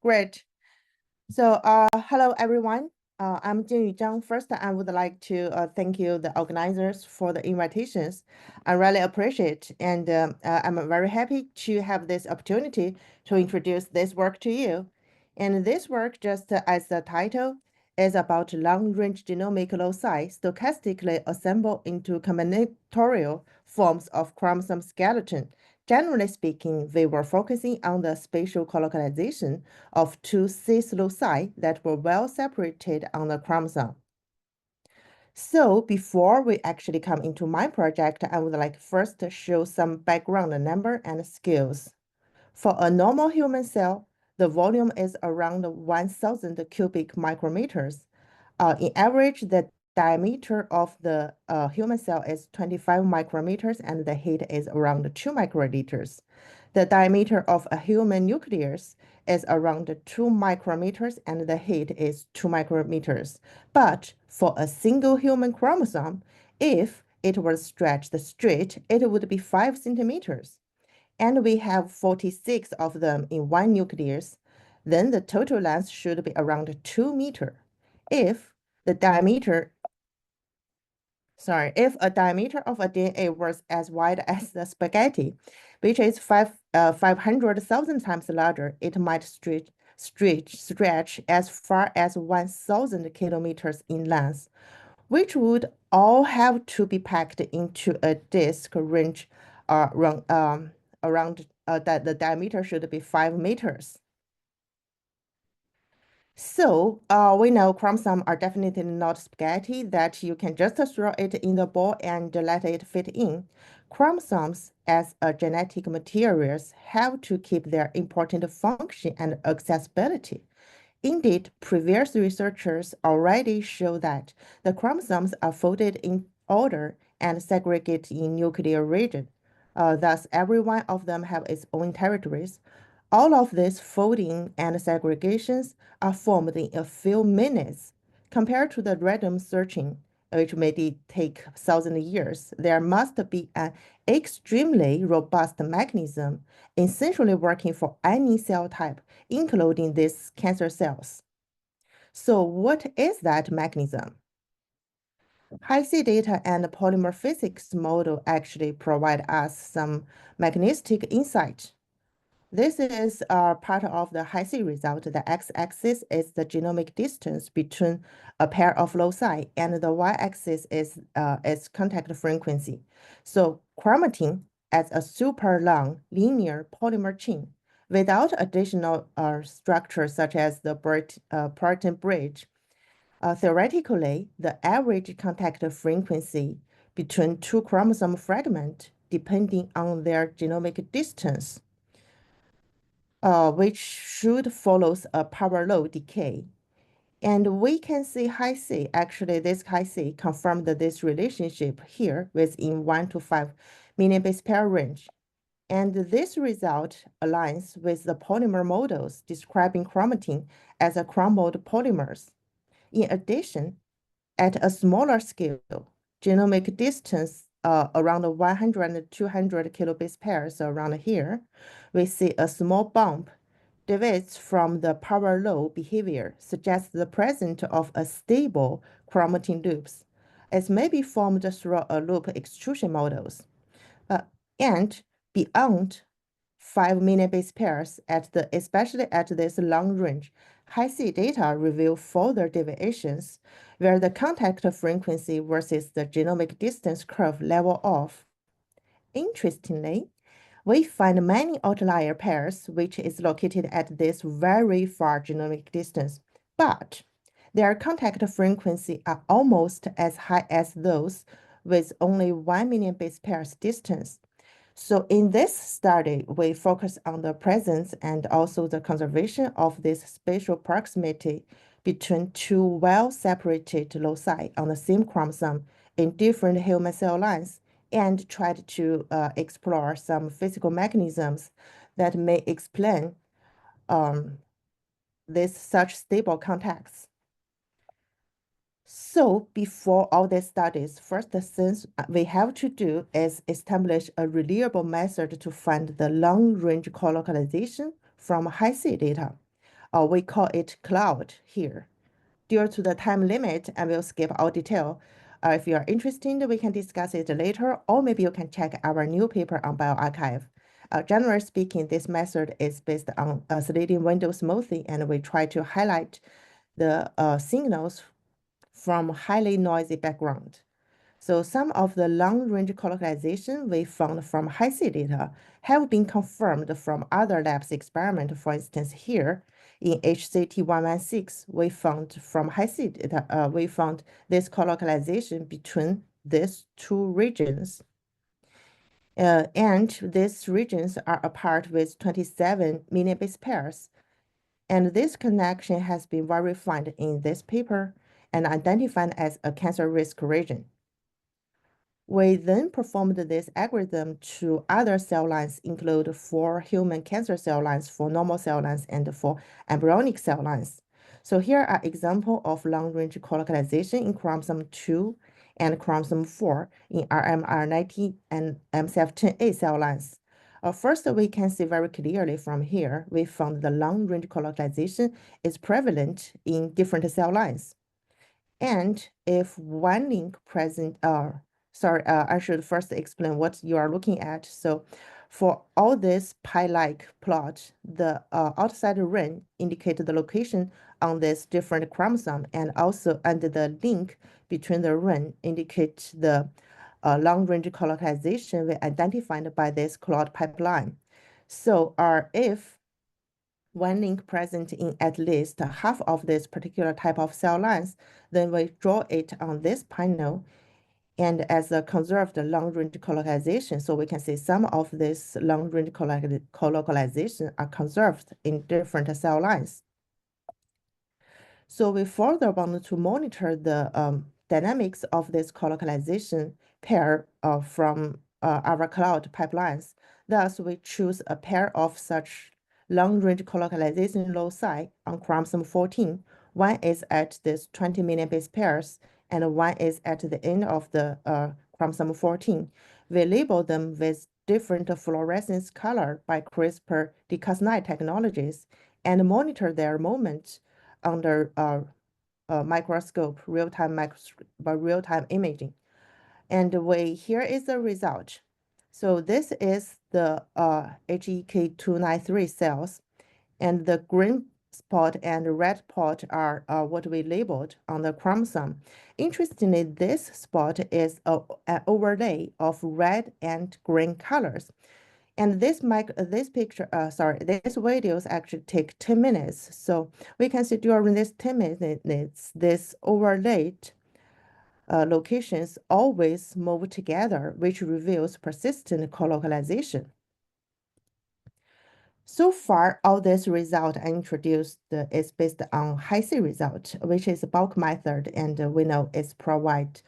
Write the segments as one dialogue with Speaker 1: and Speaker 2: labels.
Speaker 1: Great. So, hello everyone. I'm Jingyu Zhang. First, I would like to thank you, the organizers, for the invitations. I really appreciate, and I'm very happy to have this opportunity to introduce this work to you. And this work, just as the title, is about long-range genomic loci stochastically assembled into combinatorial forms of chromosome skeleton. Generally speaking, we were focusing on the spatial colocalization of two cis loci that were well separated on the chromosome. So before we actually come into my project, I would like first to show some background number and skills. For a normal human cell, the volume is around 1,000 cubic micrometers. In average, the diameter of the human cell is 25 micrometers and the height is around 2 microliters. The diameter of a human nucleus is around 2 micrometers and the height is 2 micrometers. But for a single human chromosome, if it was stretched straight, it would be 5 centimeters. And we have 46 of them in one nucleus, then the total length should be around 2 meters. If the diameter, if a diameter of a DNA was as wide as the spaghetti, which is 500,000 times larger, it might stretch as far as 1,000 kilometers in length, which would all have to be packed into a disk range around that the diameter should be 5 meters. So we know chromosomes are definitely not spaghetti that you can just throw it in the bowl and let it fit in. Chromosomes, as a genetic materials, have to keep their important function and accessibility. Indeed, previous researchers already show that the chromosomes are folded in order and segregated in nuclear region. Thus, every one of them have its own territories. All of these folding and segregations are formed in a few minutes. Compared to the random searching, which may take 1,000 years, there must be an extremely robust mechanism essentially working for any cell type, including these cancer cells. So what is that mechanism? High-C data and polymer physics model actually provide us some mechanistic insight. This is part of the High-C result. The x-axis is the genomic distance between a pair of loci, and the y-axis is its contact frequency. So chromatin as a super long linear polymer chain without additional structures such as the protein bridge. Theoretically, the average contact frequency between two chromosome fragments, depending on their genomic distance, which should follow a power law decay. And we can see High-C, actually this High-C confirmed this relationship here within 1 to 5 million base pair range. And this result aligns with the polymer models describing chromatin as a crumbled polymers. In addition, at a smaller scale, genomic distance around 100 and 200 kilobase pairs around here, we see a small bump deviates from the power law behavior, suggests the presence of a stable chromatin loops. It may be formed through a loop extrusion models. And beyond 5 million base pairs, especially at this long range, High-C data reveal further deviations where the contact frequency versus the genomic distance curve level off. Interestingly, we find many outlier pairs which is located at this very far genomic distance, but their contact frequency are almost as high as those with only 1 million base pairs distance. So in this study, we focus on the presence and also the conservation of this spatial proximity between two well-separated loci on the same chromosome in different human cell lines and tried to explore some physical mechanisms that may explain this such stable contacts. So before all these studies, first thing we have to do is establish a reliable method to find the long-range colocalization from High-C data. We call it cloud here. Due to the time limit, I will skip all detail. If you are interested, we can discuss it later, or maybe you can check our new paper on bioRxiv. Generally speaking, this method is based on sliding window smoothing, and we try to highlight the signals from highly noisy background. So some of the long-range colocalization we found from high-C data have been confirmed from other labs' experiment. For instance, here in HCT116, we found from high-C data, we found this colocalization between these two regions. And these regions are apart with 27 million base pairs. And this connection has been verified in this paper and identified as a cancer risk region. We then performed this algorithm to other cell lines, include 4 human cancer cell lines, 4 normal cell lines, and 4 embryonic cell lines. So here are examples of long-range colocalization in chromosome 2 and chromosome 4 in RMR19 and MCF10A cell lines. First, we can see very clearly from here, we found the long-range colocalization is prevalent in different cell lines. And if one link present, I should first explain what you are looking at. So for all this pie-like plot, the outside ring indicate the location on this different chromosome, and also under the link between the ring indicate the long-range colocalization we identified by this cloud pipeline. So if one link present in at least half of this particular type of cell lines, then we draw it on this panel and as a conserved long-range colocalization. So we can see some of this long-range colocalization are conserved in different cell lines. So we further want to monitor the dynamics of this colocalization pair from our cloud pipelines. Thus, we choose a pair of such long-range colocalization loci on chromosome 14. One is at this 20 million base pairs, and one is at the end of the chromosome 14. We label them with different fluorescence color by CRISPR-Cas9 technologies and monitor their movement under microscope, real-time imaging. And here is the result. So this is the HEK293 cells, and the green spot and red spot are what we labeled on the chromosome. Interestingly, this spot is an overlay of red and green colors. And this videos actually take 10 minutes. So we can see during this 10 minutes, this overlaid locations always move together, which reveals persistent colocalization. So far, all this result I introduced is based on high-C result, which is a bulk method, and we know it's provide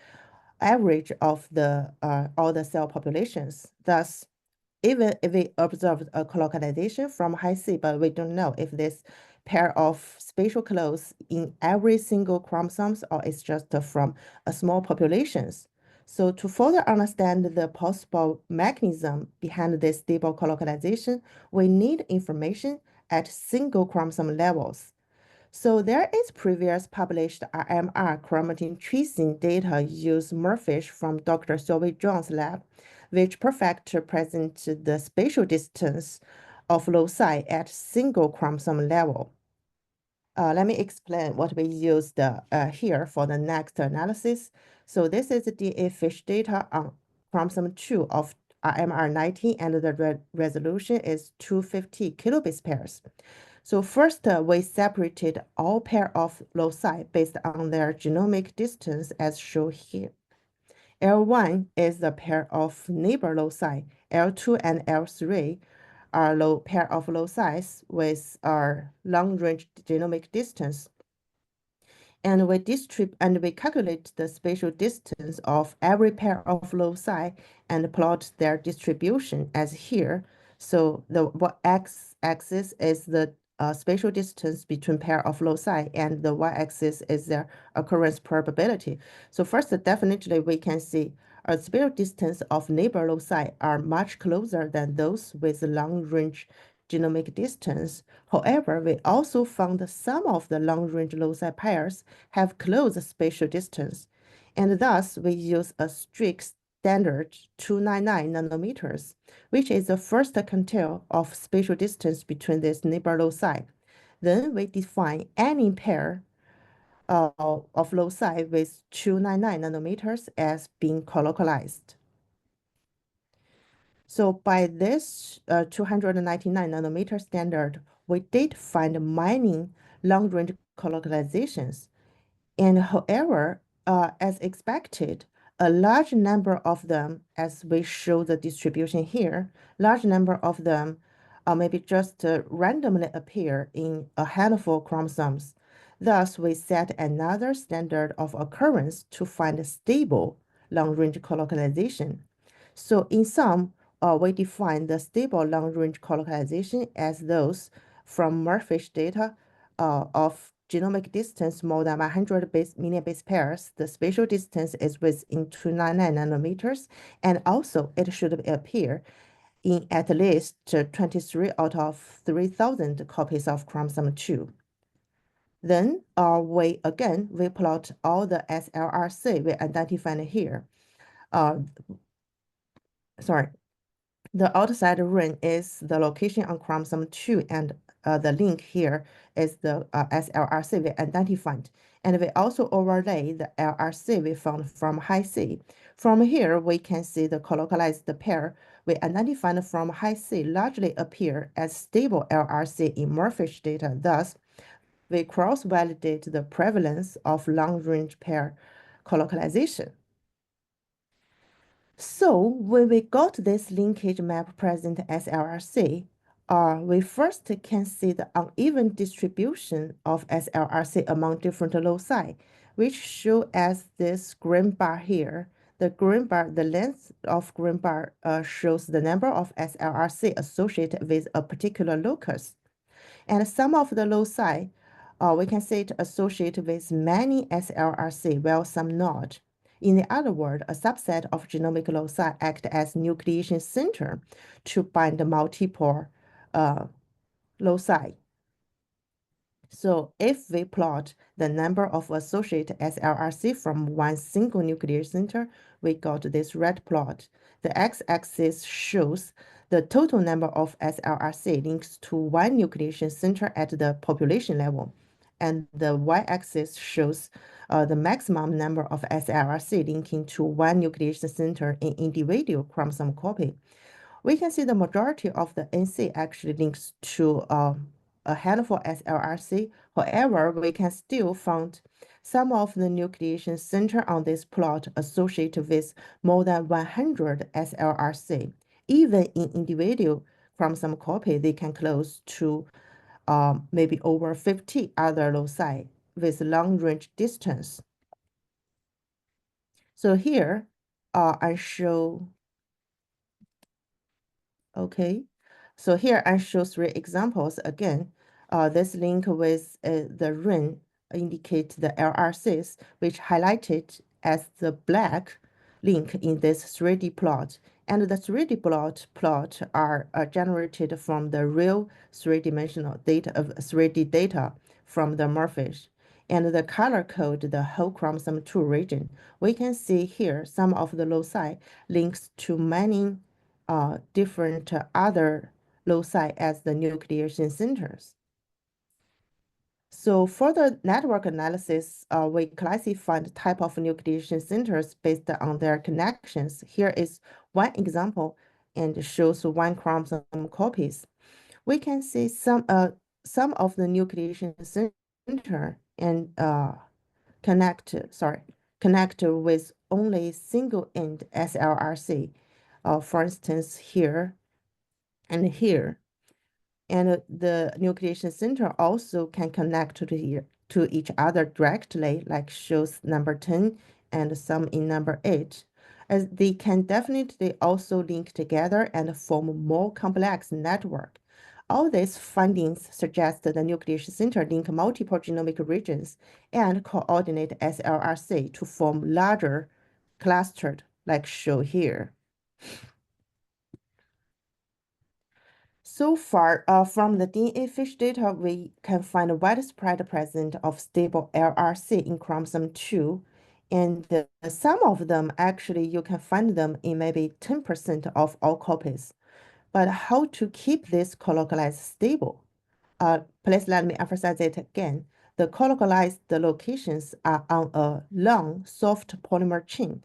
Speaker 1: average of the all the cell populations. Thus, even if we observed a colocalization from high-C, but we don't know if this pair of spatial close in every single chromosomes or it's just from a small populations. So to further understand the possible mechanism behind this stable colocalization, we need information at single chromosome levels. So there is previous published RMR chromatin tracing data use Murfish from Dr. Jingyu Zhang's lab, which perfect present the spatial distance of loci at single chromosome level. Let me explain what we used here for the next analysis. So this is the DNA fish data on chromosome 2 of RMR19, and the resolution is 250 kilobase pairs. So first, we separated all pair of loci based on their genomic distance as shown here. L1 is the pair of neighbor loci. L2 and L3 are pair of loci with our long-range genomic distance. And we calculate the spatial distance of every pair of loci and plot their distribution as here. So the x-axis is the spatial distance between pair of loci, and the y-axis is their occurrence probability. So first, definitely we can see a spatial distance of neighbor loci are much closer than those with long-range genomic distance. However, we also found some of the long-range loci pairs have close spatial distance, and thus we use a strict standard 299 nanometers, which is the first quantile of spatial distance between these neighbor loci. Then we define any pair of loci with 299 nanometers as being colocalized. So by this 299 nanometer standard, we did find many long-range colocalizations. And however, as expected, a large number of them, as we show the distribution here, large number of them maybe just randomly appear in a handful of chromosomes. Thus, we set another standard of occurrence to find a stable long-range colocalization. So in sum, we define the stable long-range colocalization as those from Murphy's data of genomic distance more than 100 million base pairs. The spatial distance is within 299 nanometers, and also it should appear in at least 23 out of 3,000 copies of chromosome 2. Then we plot all the SLRC we identified here. Sorry, the outside ring is the location on chromosome 2, and the link here is the SLRC we identified. And we also overlay the LRC we found from high C. From here, we can see the colocalized pair we identified from high C largely appear as stable LRC in Murphy's data. Thus, we cross-validate the prevalence of long-range pair colocalization. So when we got this linkage map present as LRC, we first can see the uneven distribution of SLRC among different loci, which show as this green bar here. The green bar, the length of green bar shows the number of SLRC associated with a particular locus. And some of the loci, we can see it associated with many SLRC, while some not. In other words, a subset of genomic loci act as nucleation center to bind multiple loci. So if we plot the number of associated SLRC from one single nucleation center, we got this red plot. The x-axis shows the total number of SLRC links to one nucleation center at the population level, and the y-axis shows the maximum number of SLRC linking to one nucleation center in individual chromosome copy. We can see the majority of the NC actually links to a handful SLRC. However, we can still find some of the nucleation center on this plot associated with more than 100 SLRC. Even in individual chromosome copy, they can close to maybe over 50 other loci with long-range distance. So here I show, okay. So here I show 3 examples. Again, this link with the ring indicate the LRCs, which highlighted as the black link in this 3D plot. And the 3D plot are generated from the real 3-dimensional data of 3D data from the Murphy's. And the color code the whole chromosome 2 region. We can see here some of the loci links to many different other loci as the nucleation centers. So for the network analysis, we classified the type of nucleation centers based on their connections. Here is one example and shows one chromosome copies. We can see some of the nucleation center and connect with only single end SLRC. For instance, here and here. And the nucleation center also can connect to each other directly, like shows number 10 and some in number 8. As they can definitely also link together and form a more complex network. All these findings suggest that the nucleation center link multiple genomic regions and coordinate SLRC to form larger clustered, like shown here. So far, from the DNA fish data, we can find a widespread presence of stable LRC in chromosome 2, and some of them actually you can find them in maybe 10% of all copies. But how to keep this colocalized stable? Please let me emphasize it again. The colocalized locations are on a long, soft polymer chain.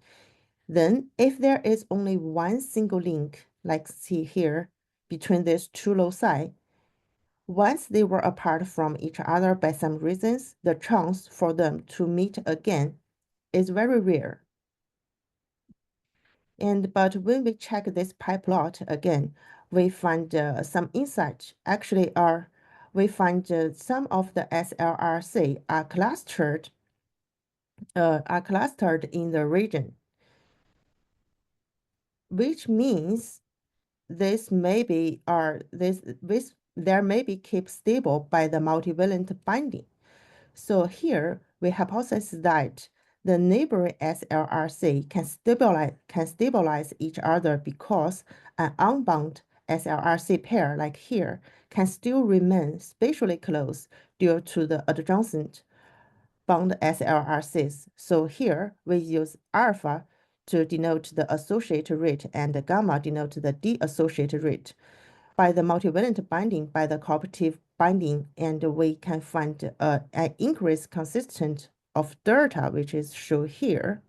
Speaker 1: Then, if there is only one single link, like see here, between these two loci, once they were apart from each other by some reasons, the chance for them to meet again is very rare. But when we check this pie plot again, we find some insight. Actually, we find some of the SLRC are clustered in the region, which means this may be there may be kept stable by the multivalent binding. So here we hypothesize that the neighboring SLRC can stabilize each other because an unbound SLRC pair like here can still remain spatially close due to the adjacent bound SLRCs. So here we use alpha to denote the associated rate and gamma denote the de-associated rate by the multivalent binding, by the cooperative binding, and we can find an increase consistent of delta, which is shown here,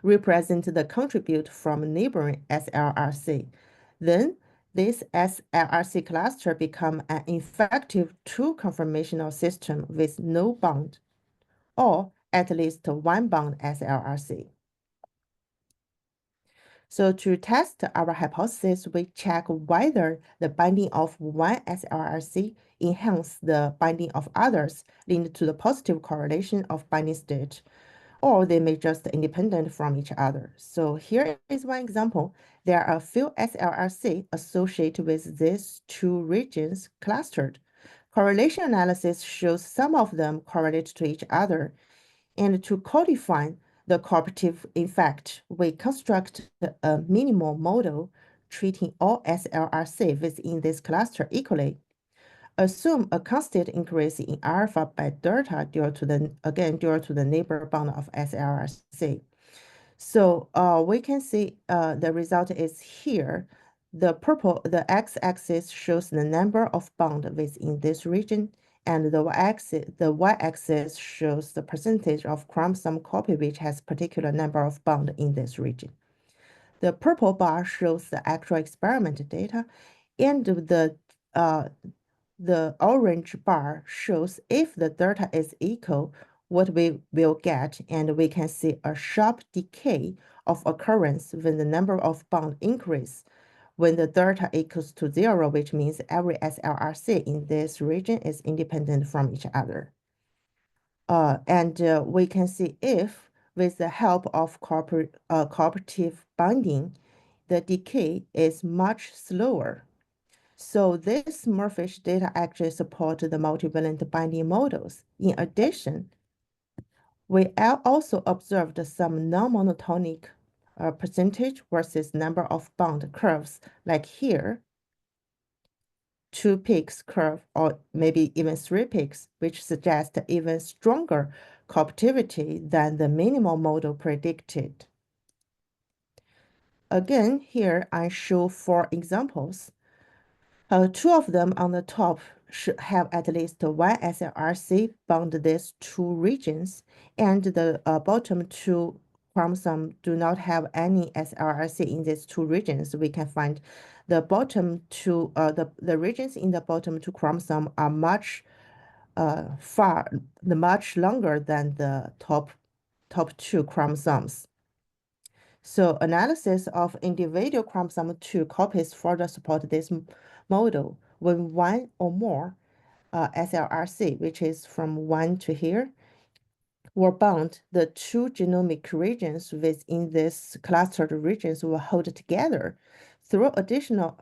Speaker 1: represent the contribute from neighboring SLRC. Then this SLRC cluster become an effective two-conformational system with no bond, or at least one bond SLRC. So to test our hypothesis, we check whether the binding of one SLRC enhance the binding of others, leading to the positive correlation of binding state, or they may just independent from each other. So here is one example. There are a few SLRC associated with these two regions clustered. Correlation analysis shows some of them correlate to each other, and to codify the cooperative effect, we construct a minimal model treating all SLRC within this cluster equally. Assume a constant increase in alpha by delta due to the neighbor bond of SLRC. So we can see the result is here. The x-axis shows the number of bonds within this region, and the y-axis shows the percentage of chromosome copy which has particular number of bonds in this region. The purple bar shows the actual experiment data, and the orange bar shows if the delta is equal, what we will get, and we can see a sharp decay of occurrence when the number of bonds increase. When the delta equals to 0, which means every SLRC in this region is independent from each other. We can see if, with the help of cooperative binding, the decay is much slower. So this Murphy's data actually support the multivalent binding models. In addition, we also observed some non-monotonic percentage versus number of bond curves, like here, 2 peaks curve, or maybe even 3 peaks, which suggest even stronger cooperativity than the minimal model predicted. Again, here I show 4 examples. 2 of them on the top should have at least one SLRC bound these 2 regions, and the bottom 2 chromosomes do not have any SLRC in these 2 regions. We can find the bottom 2, the regions in the bottom 2 chromosome are much longer than the top 2 chromosomes. So analysis of individual chromosome 2 copies further support this model when one or more SLRC, which is from 1 to here, were bound, the 2 genomic regions within this clustered regions will hold together. Through the additional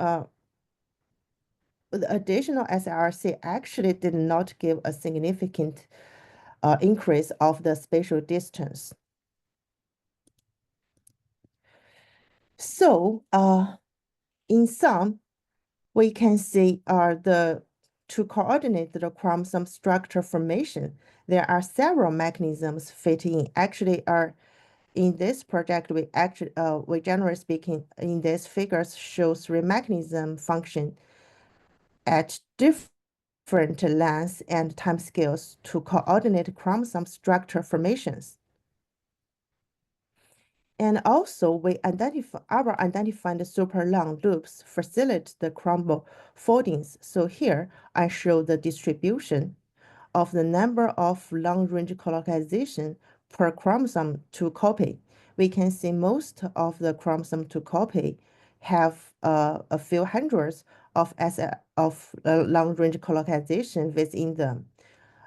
Speaker 1: SLRC actually did not give a significant increase of the spatial distance. So in sum, we can see to coordinate the chromosome structure formation, there are several mechanisms fit in. Actually, in this project, we generally speaking, in this figures show three mechanism function at different lengths and time scales to coordinate chromosome structure formations. And also, our identified super long loops facilitate the chromosomal foldings. So here I show the distribution of the number of long-range colocalization per chromosome to copy. We can see most of the chromosome to copy have a few hundreds of long-range colocalization within them.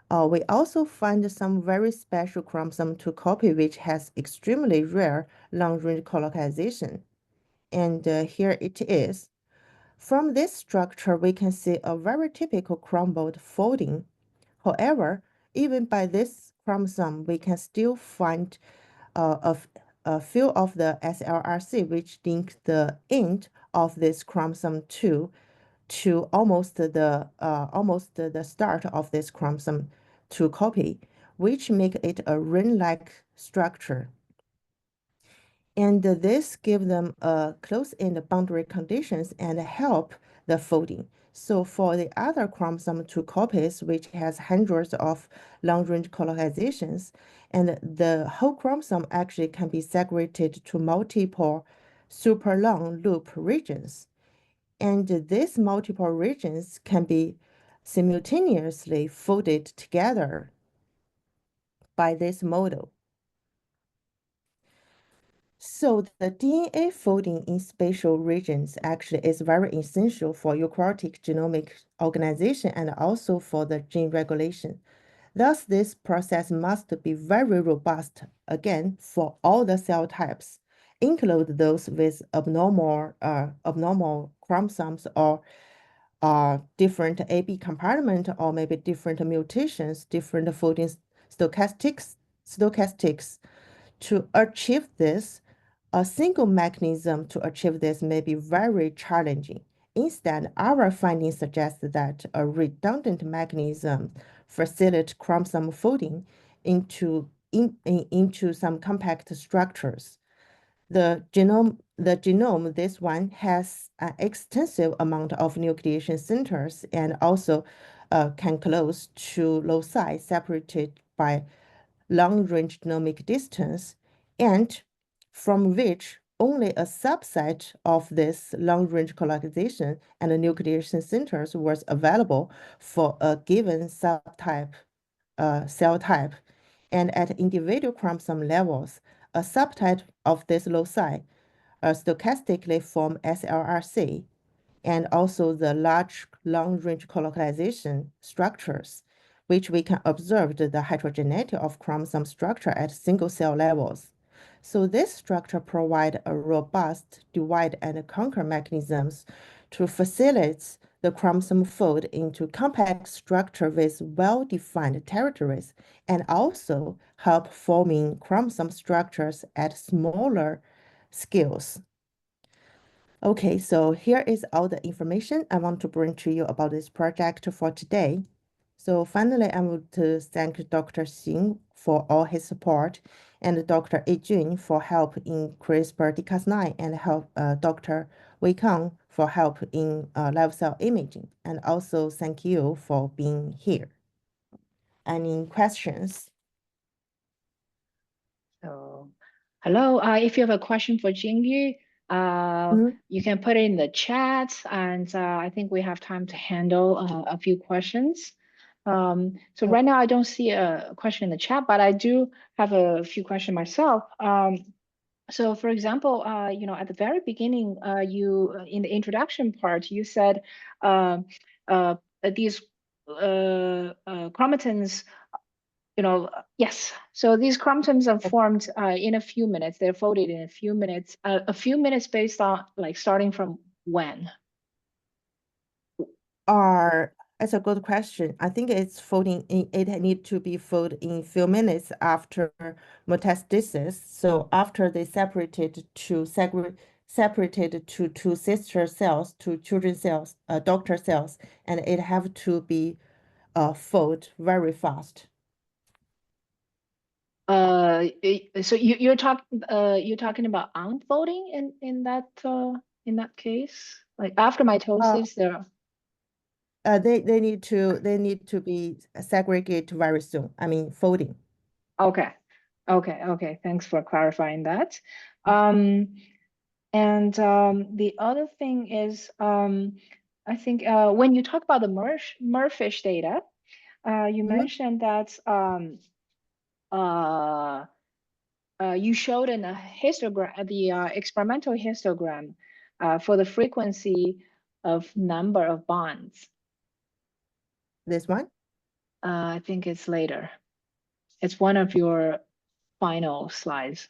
Speaker 1: We also find some very special chromosome to copy which has extremely rare long-range colocalization. And here it is. From this structure, we can see a very typical chromosomal folding. However, even by this chromosome, we can still find a few of the SLRC which link the end of this chromosome to almost the start of this chromosome to copy, which make it a ring-like structure. And this give them a close-in boundary conditions and help the folding. So for the other chromosome 2 copies, which has hundreds of long-range colonizations, and the whole chromosome actually can be segregated to multiple super long loop regions. And these multiple regions can be simultaneously folded together by this model. So the DNA folding in spatial regions actually is very essential for eukaryotic genomic organization and also for the gene regulation. Thus, this process must be very robust, again, for all the cell types, include those with abnormal chromosomes or different AB compartment or maybe different mutations, different folding stochastics. To achieve this, a single mechanism to achieve this may be very challenging. Instead, our findings suggest that a redundant mechanism facilitates chromosome folding into some compact structures. The genome, this one has an extensive amount of nucleation centers and also can close to loci separated by long-range genomic distance, and from which only a subset of this long-range colonization and nucleation centers was available for a given subtype cell type. And at individual chromosome levels, a subtype of this loci stochastically form SLRC, and also the large long-range colocalization structures, which we can observe the heterogeneity of chromosome structure at single cell levels. So this structure provide a robust divide and conquer mechanisms to facilitate the chromosome fold into compact structure with well-defined territories and also help forming chromosome structures at smaller scales. Okay, so here is all the information I want to bring to you about this project for today. So finally, I want to thank Dr. Xing for all his support and Dr. Yi Jun for help in CRISPR-Cas9 and help Dr. Wei Kang for help in live cell imaging. And also thank you for being here. Any questions?
Speaker 2: So, hello. If you have a question for Jingyu, you can put it in the chat, and I think we have time to handle a few questions. So right now I don't see a question in the chat, but I do have a few questions myself. So for example, at the very beginning, you in the introduction part, you said these chromatins, yes. So these chromosomes are formed in a few minutes. They're folded in a few minutes based on like starting from when?
Speaker 1: It's a good question. I think it's folding in, it need to be folded in a few minutes after metastasis. So after they separated separated to two sister cells, to children cells, daughter cells, and it have to be fold very fast.
Speaker 2: So you're talking about unfolding in that case, like after
Speaker 1: Uh,
Speaker 2: mitosis, there.
Speaker 1: they need to be segregated very soon. I mean folding.
Speaker 2: Okay, okay. Thanks for clarifying that. Um, and the other thing is, I think when you talk about the merfish data, you
Speaker 1: Mhm.
Speaker 2: mentioned that uh, you showed in a histogram, the experimental histogram for the frequency of number of bonds.
Speaker 1: This one?
Speaker 2: I think it's later. It's one of your final slides.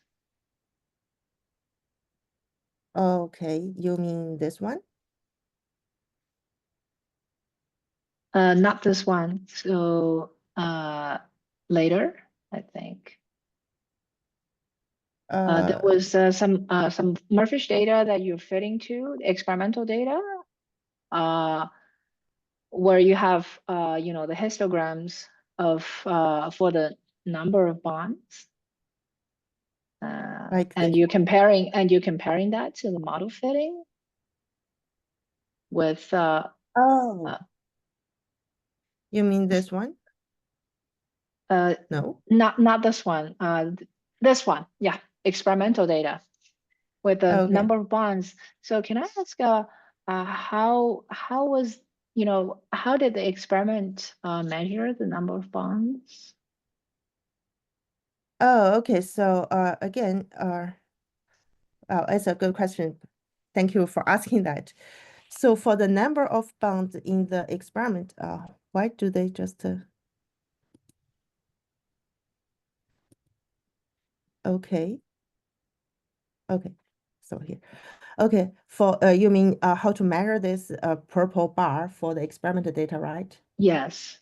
Speaker 1: Okay, you mean this one?
Speaker 2: Not this one. So later, I think. There
Speaker 1: Uh,
Speaker 2: was some Murphy's data that you're fitting to, experimental data, uh, where you have the histograms of for the number of bonds,
Speaker 1: like
Speaker 2: and
Speaker 1: this
Speaker 2: you're
Speaker 1: one?
Speaker 2: comparing that to the model fitting with
Speaker 1: Oh, you mean this one?
Speaker 2: uh,
Speaker 1: No.
Speaker 2: not this one, this one, yeah, experimental data with the
Speaker 1: Okay.
Speaker 2: number of bonds. So can I ask, how was, how did the experiment measure the number of bonds?
Speaker 1: Oh, okay. So again, oh, it's a good question. Thank you for asking that. So for the number of bonds in the experiment, why do they just okay, okay. So here, okay. For you mean how to measure this purple bar for the experimental data, right?
Speaker 2: Yes.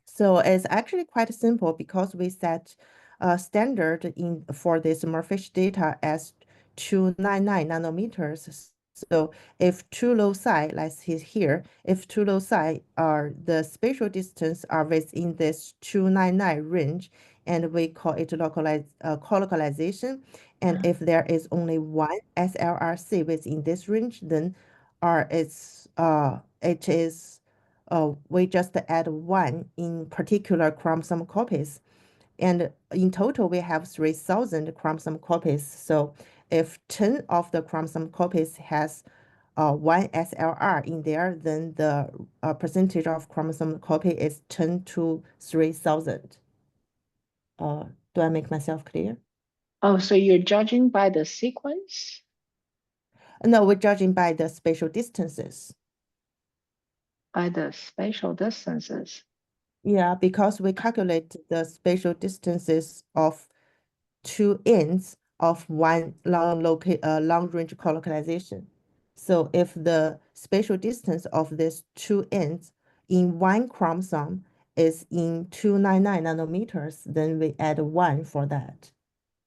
Speaker 1: So it's actually quite simple because we set a standard in for this Murphy data as 299 nanometers. So if two loci, like here, if two loci are the spatial distance are within this 299 range, and we call it colocalization. And
Speaker 2: Uh,
Speaker 1: if there is only one SLRC within this range, then it is we just add one in particular chromosome copies. And in total, we have 3,000 chromosome copies. So if 10 of the chromosome copies has one SLR in there, then the percentage of chromosome copy is 10 to 3,000. Uh, do I make myself clear?
Speaker 2: oh, so you're judging by the sequence,
Speaker 1: No, we're judging by the spatial distances.
Speaker 2: by the spatial distances.
Speaker 1: Yeah, because we calculate the spatial distances of two ends of one long range colocalization. So if the spatial distance of these two ends in one chromosome is in 299 nanometers, then we add one for that.